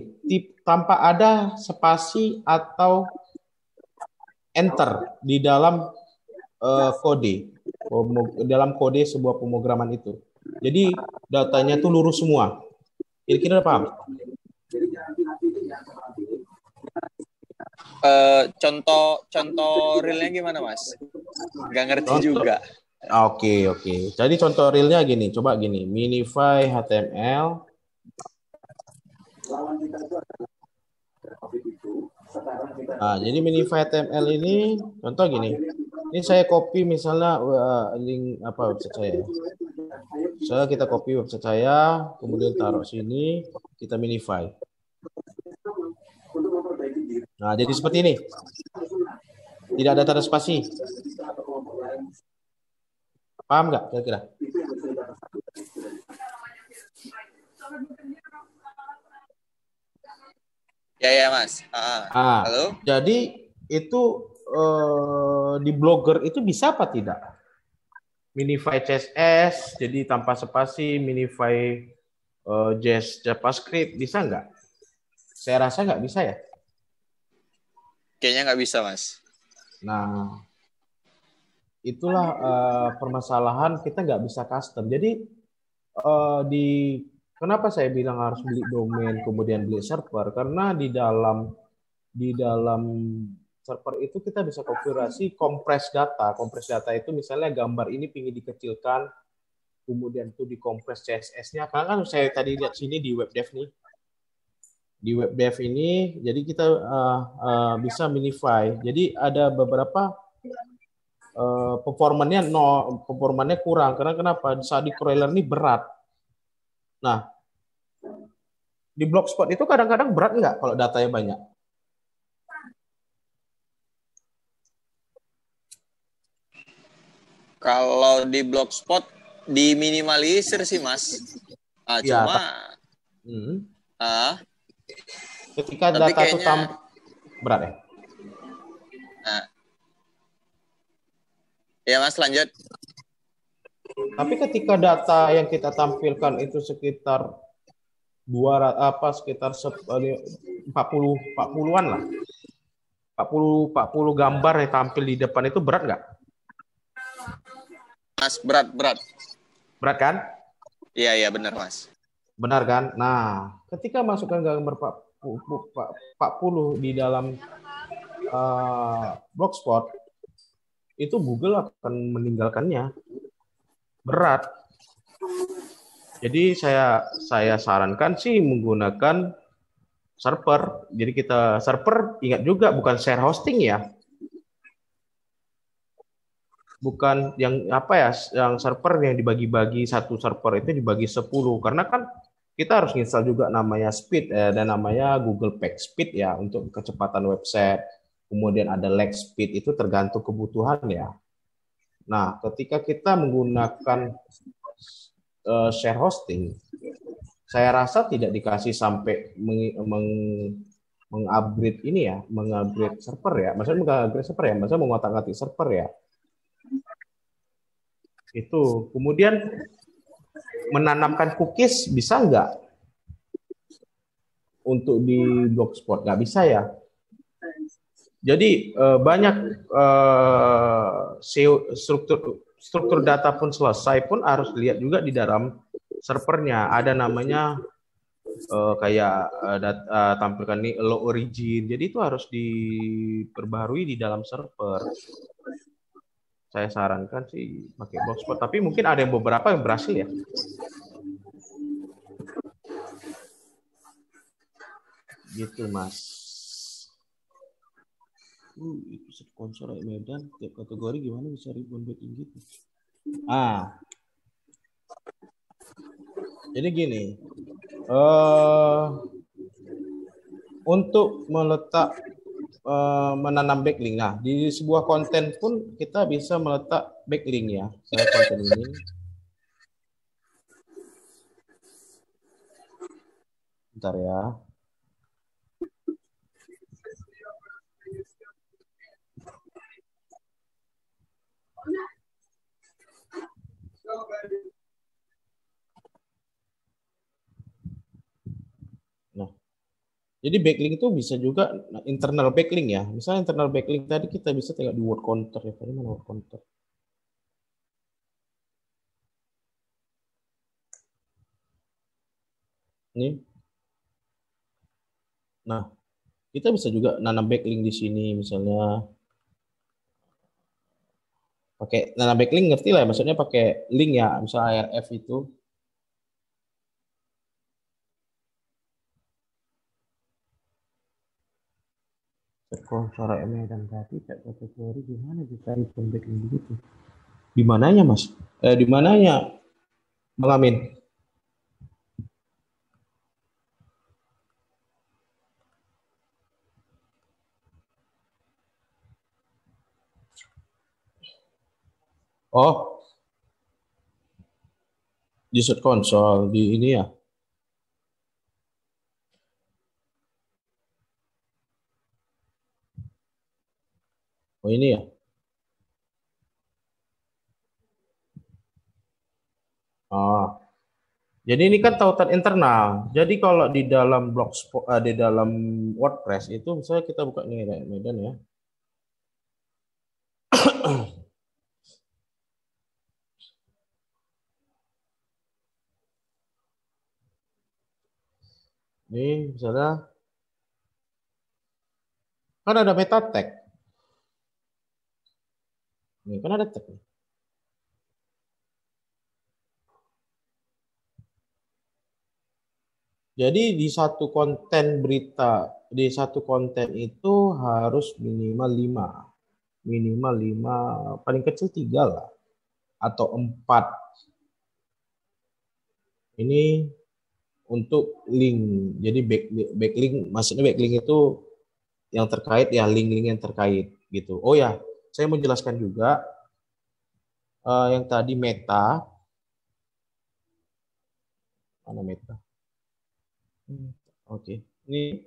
tanpa ada spasi atau enter di dalam kode, dalam kode sebuah pemrograman itu. Jadi datanya tuh lurus semua. Kira-kira paham? Contoh realnya gimana Mas? Nggak ngerti juga. Oke. Jadi contoh realnya gini, coba gini, minify HTML. Nah, jadi minify HTML ini contoh gini. Ini saya copy misalnya link website saya. Misalnya kita copy website saya, kemudian taruh sini, kita minify. Nah, jadi seperti ini. Tidak ada tanda spasi. Paham nggak kira-kira? Ya Mas. Halo? Jadi itu di Blogger itu bisa apa tidak? Minify CSS, jadi tanpa spasi, minify JavaScript, bisa nggak? Saya rasa nggak bisa ya. Kayaknya nggak bisa Mas. Nah, itulah permasalahan kita nggak bisa custom. Jadi kenapa saya bilang harus beli domain kemudian beli server? Karena di dalam server itu kita bisa konfigurasi kompres data. Kompres data itu misalnya gambar ini ingin dikecilkan, kemudian itu dikompres CSS-nya. Karena kan saya tadi lihat sini di webdev nih. Di webdev ini, jadi kita bisa minify. Jadi ada beberapa performanya kurang. Karena kenapa? Saat di crawler ini berat. Nah, di Blogspot itu kadang-kadang berat nggak kalau datanya banyak? Kalau di Blogspot diminimalisir sih, Mas. Ya, Cuma ketika tapi data itu kayaknya berat ya? Ya, Mas, lanjut. Tapi ketika data yang kita tampilkan itu sekitar 40-an lah. 40 gambar yang tampil di depan itu berat nggak? Mas, berat. Berat kan? Iya, benar, Mas. Benar kan? Nah, ketika masukkan gambar 40 di dalam Blogspot, itu Google akan meninggalkannya. Berat. Jadi saya sarankan sih menggunakan server. Jadi kita server, ingat juga bukan share hosting ya. Bukan yang yang server yang dibagi-bagi, satu server itu dibagi 10, karena kan kita harus install juga namanya speed dan namanya Google Pack Speed ya untuk kecepatan website. Kemudian ada lag speed, itu tergantung kebutuhan ya. Nah, ketika kita menggunakan share hosting, saya rasa tidak dikasih sampai mengupgrade ini ya, mengupgrade server ya. Maksudnya mengotak-atik server ya. Itu. Kemudian menanamkan cookies bisa nggak untuk di Blogspot? Nggak bisa ya. Jadi banyak struktur data pun selesai pun harus dilihat juga di dalam servernya. Ada namanya tampilkan nih allow origin. Jadi itu harus diperbarui di dalam server. Saya sarankan sih pakai Blogspot, tapi mungkin ada yang beberapa yang berhasil ya. Gitu, Mas. Itu sponsor Medan, tiap kategori gimana bisa ribuan backing gitu. Jadi gini, untuk menanam backlink. Nah, di sebuah konten pun kita bisa meletak backlink ya. Saya konten ini. Bentar ya. Nah, jadi backlink itu bisa juga internal backlink ya. Misalnya internal backlink tadi kita bisa tengok di word counter ya. Tadi mana word counter? Ini. Nah, kita bisa juga nanam backlink di sini misalnya. Pakai nanam backlink ngerti lah, maksudnya pakai link ya, misalnya ARF itu. Cara Medan tadi kategori gimana dicari backlink begitu? Di mananya, Mas? Di mananya, Bang Amin? Oh, di Search Console di ini ya. Oh, ini ya. Jadi ini kan tautan internal. Jadi kalau di dalam Blogspot, di dalam WordPress itu misalnya kita buka nih Medan ya. Ini misalnya kan ada meta tag. Nih, kan ada tag nih. Jadi di satu konten berita, di satu konten itu harus minimal 5. Minimal 5, paling kecil 3 lah. Atau 4. Ini untuk link. Jadi backlink, maksudnya backlink itu yang terkait ya, link-link yang terkait gitu. Oh ya, saya mau jelaskan juga yang tadi Meta. Mana Meta? Oke, ini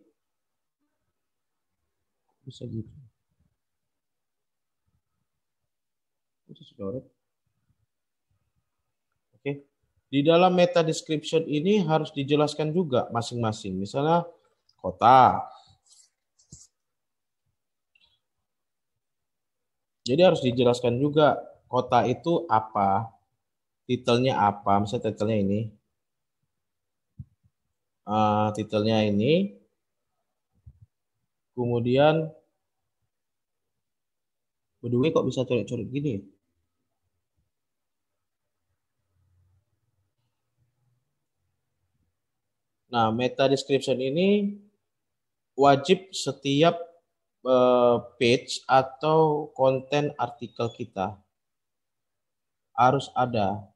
bisa gitu. Oke. Di dalam meta description ini harus dijelaskan juga masing-masing. Misalnya kota. Jadi harus dijelaskan juga kota itu apa, titelnya apa. Misalnya titelnya ini. Titelnya ini. Kemudian, by the way kok bisa coret-coret gini? Nah, meta description ini wajib setiap page atau konten artikel kita harus ada.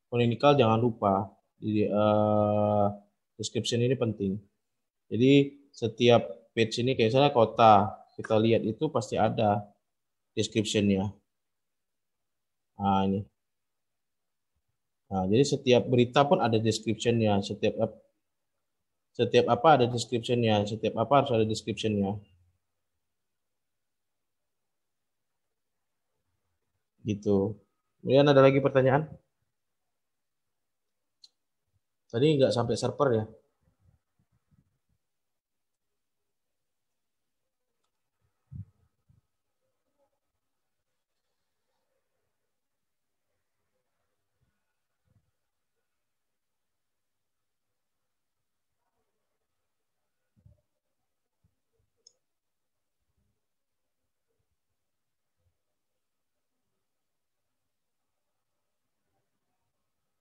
Clinical jangan lupa. Jadi description ini penting. Jadi setiap page ini kayak misalnya kota, kita lihat itu pasti ada description-nya. Nah, ini. Nah, jadi setiap berita pun ada description-nya, setiap apa ada description-nya, setiap apa harus ada description-nya. Gitu. Kemudian ada lagi pertanyaan? Tadi nggak sampai server ya?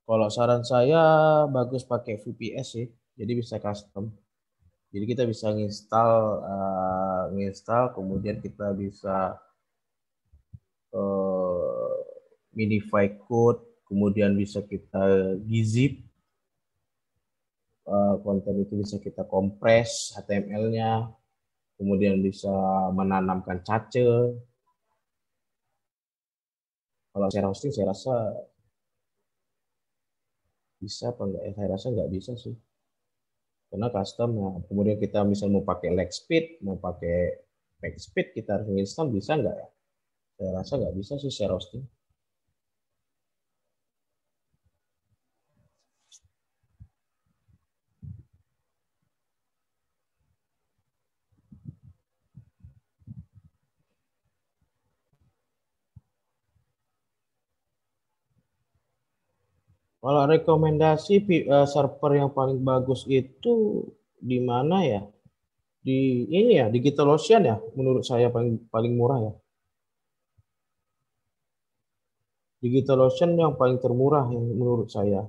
Kalau saran saya bagus pakai VPS sih, jadi bisa custom. Jadi kita bisa nginstal, kemudian kita bisa minify code, kemudian bisa kita gzip, konten itu bisa kita kompres HTML-nya, kemudian bisa menanamkan cache. Kalau share hosting saya rasa bisa apa enggak ya? Saya rasa nggak bisa sih. Karena custom ya. Kemudian kita misal mau pakai lag speed, mau pakai page speed, kita harus install, bisa nggak ya? Saya rasa nggak bisa sih share hosting. Kalau rekomendasi server yang paling bagus itu di mana ya? Di ini ya, DigitalOcean ya, menurut saya paling paling murah ya. DigitalOcean yang paling termurah yang menurut saya.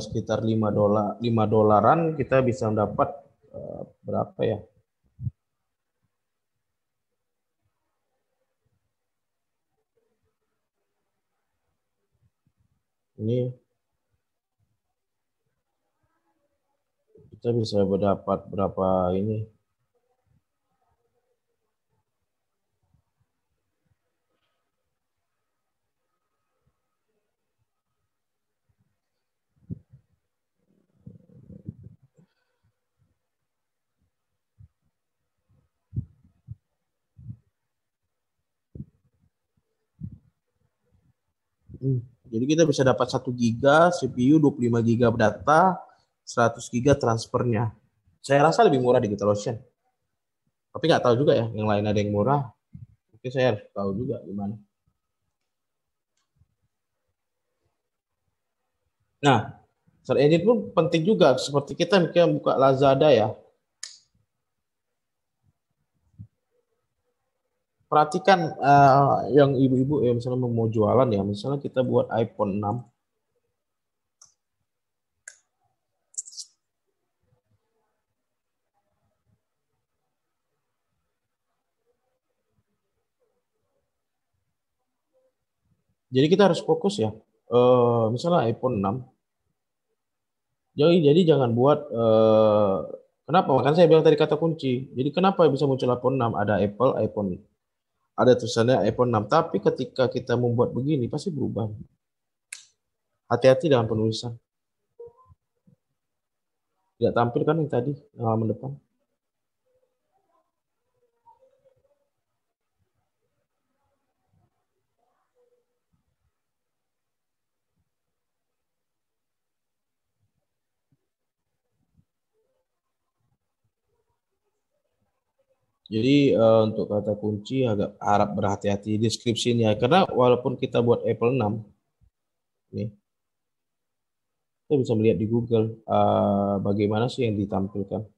Sekitar $5, $5 kita bisa dapat berapa ya? Ini kita bisa mendapat berapa ini? Jadi kita bisa dapat 1 giga CPU, 25 giga data, 100 giga transfernya. Saya rasa lebih murah di DigitalOcean. Tapi nggak tahu juga ya, yang lain ada yang murah. Oke, saya harus tahu juga gimana. Nah, search engine pun penting juga. Seperti kita buka Lazada ya. perhatikan yang ibu-ibu yang misalnya mau jualan ya, misalnya kita buat iPhone 6. Jadi kita harus fokus ya. Misalnya iPhone 6. Jadi jangan buat kenapa? Makanya saya bilang tadi kata kunci. Jadi kenapa bisa muncul iPhone 6? Ada Apple, iPhone, ada tulisannya iPhone 6. Tapi ketika kita membuat begini pasti berubah. Hati-hati dengan penulisan. Tidak tampil kan yang tadi, yang halaman depan. Jadi untuk kata kunci agak harap berhati-hati deskripsinya. Karena walaupun kita buat Apple 6, nih, kita bisa melihat di Google bagaimana sih yang ditampilkan.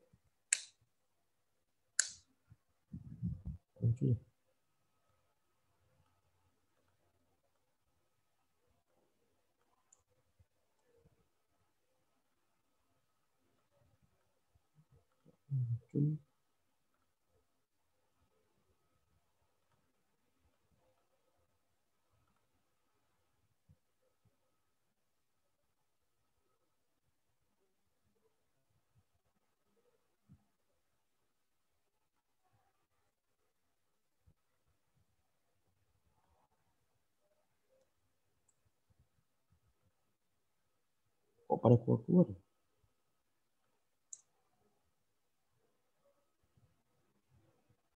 Kok pada keluar-keluar?